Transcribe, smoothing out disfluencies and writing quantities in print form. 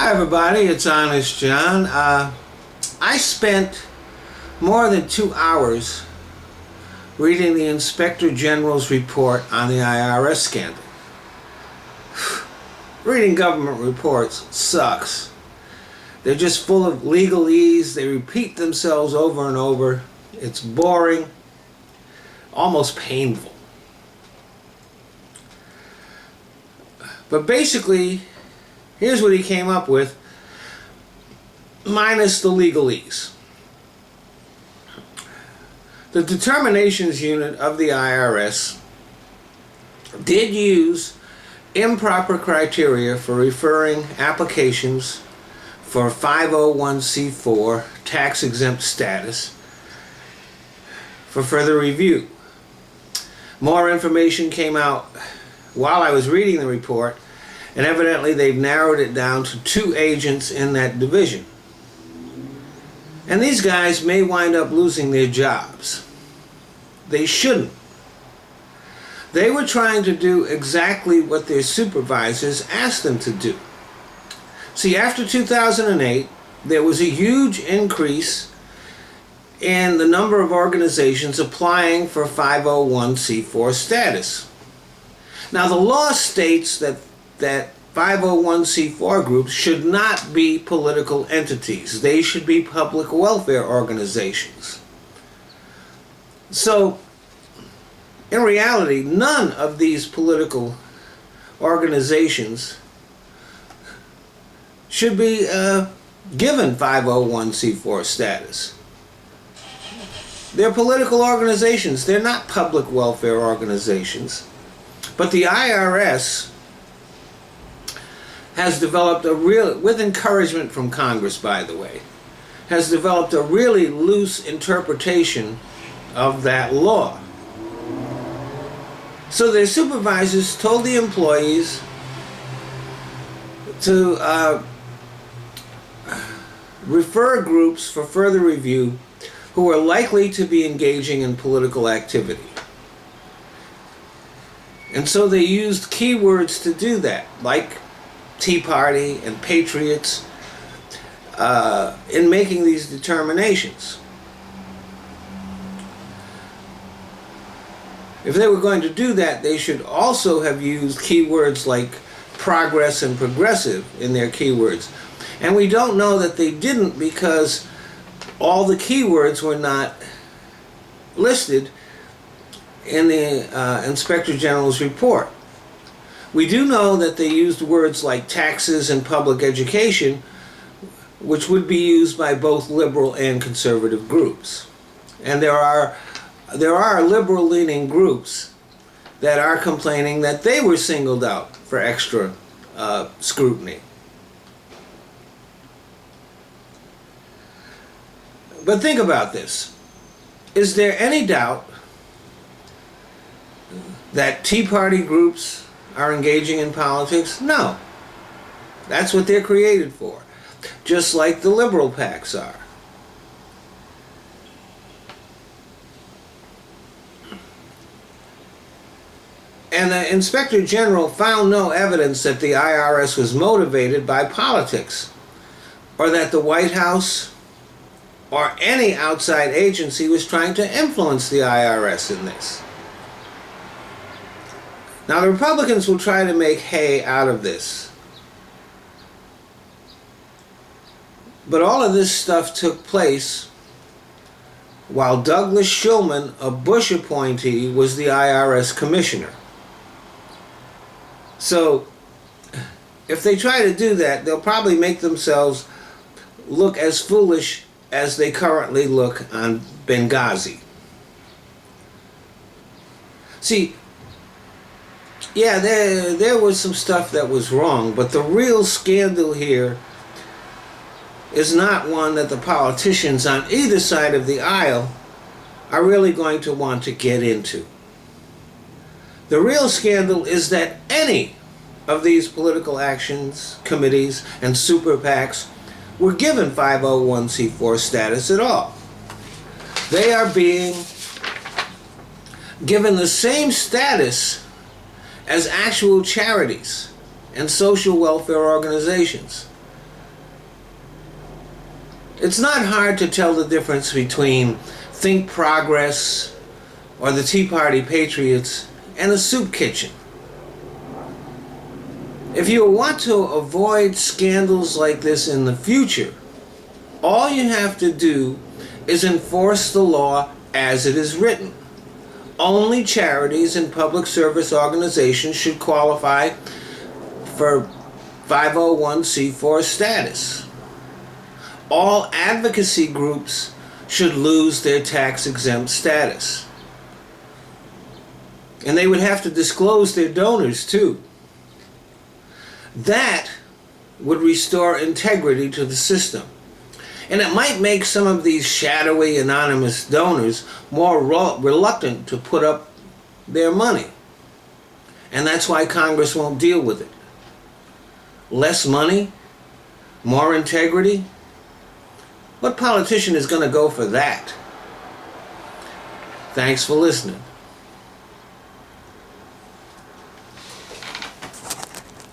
Hi everybody, it's Honest John. I spent more than 2 hours reading the Inspector General's report on the IRS scandal. Reading government reports sucks. They're just full of legalese. They repeat themselves over and over. It's boring, almost painful. But basically, here's what he came up with, minus the legalese. The determinations unit of the IRS did use improper criteria for referring applications for 501c4 tax-exempt status for further review. More information came out while I was reading the report, and evidently they've narrowed it down to 2 agents in that division. And these guys may wind up losing their jobs. They shouldn't. They were trying to do exactly what their supervisors asked them to do. See, after 2008, there was a huge increase in the number of organizations applying for 501c4 status. Now, the law states that 501c4 groups should not be political entities. They should be public welfare organizations. So, in reality, none of these political organizations should be given 501c4 status. They're political organizations. They're not public welfare organizations. But the IRS has developed with encouragement from Congress, by the way, has developed a really loose interpretation of that law. So their supervisors told the employees to refer groups for further review who are likely to be engaging in political activity. And so they used keywords to do that, like Tea Party and Patriots, in making these determinations. If they were going to do that, they should also have used keywords like progress and progressive in their keywords. And we don't know that they didn't because all the keywords were not listed in the Inspector General's report. We do know that they used words like taxes and public education, which would be used by both liberal and conservative groups. And there are liberal-leaning groups that are complaining that they were singled out for extra scrutiny. But think about this. Is there any doubt that Tea Party groups are engaging in politics? No. That's what they're created for. Just like the liberal PACs are. And the Inspector General found no evidence that the IRS was motivated by politics, or that the White House or any outside agency was trying to influence the IRS in this. Now, the Republicans will try to make hay out of this. But all of this stuff took place while Douglas Shulman, a Bush appointee, was the IRS commissioner. So, if they try to do that, they'll probably make themselves look as foolish as they currently look on Benghazi. See, yeah, there was some stuff that was wrong, but the real scandal here is not one that the politicians on either side of the aisle are really going to want to get into. The real scandal is that any of these political actions, committees, and super PACs were given 501c4 status at all. They are being given the same status as actual charities and social welfare organizations. It's not hard to tell the difference between Think Progress or the Tea Party Patriots and the soup kitchen. If you want to avoid scandals like this in the future, all you have to do is enforce the law as it is written. Only charities and public service organizations should qualify for 501c4 status. All advocacy groups should lose their tax-exempt status. And they would have to disclose their donors too. That would restore integrity to the system. And it might make some of these shadowy anonymous donors more reluctant to put up their money. And that's why Congress won't deal with it. Less money, more integrity. What politician is going to go for that? Thanks for listening.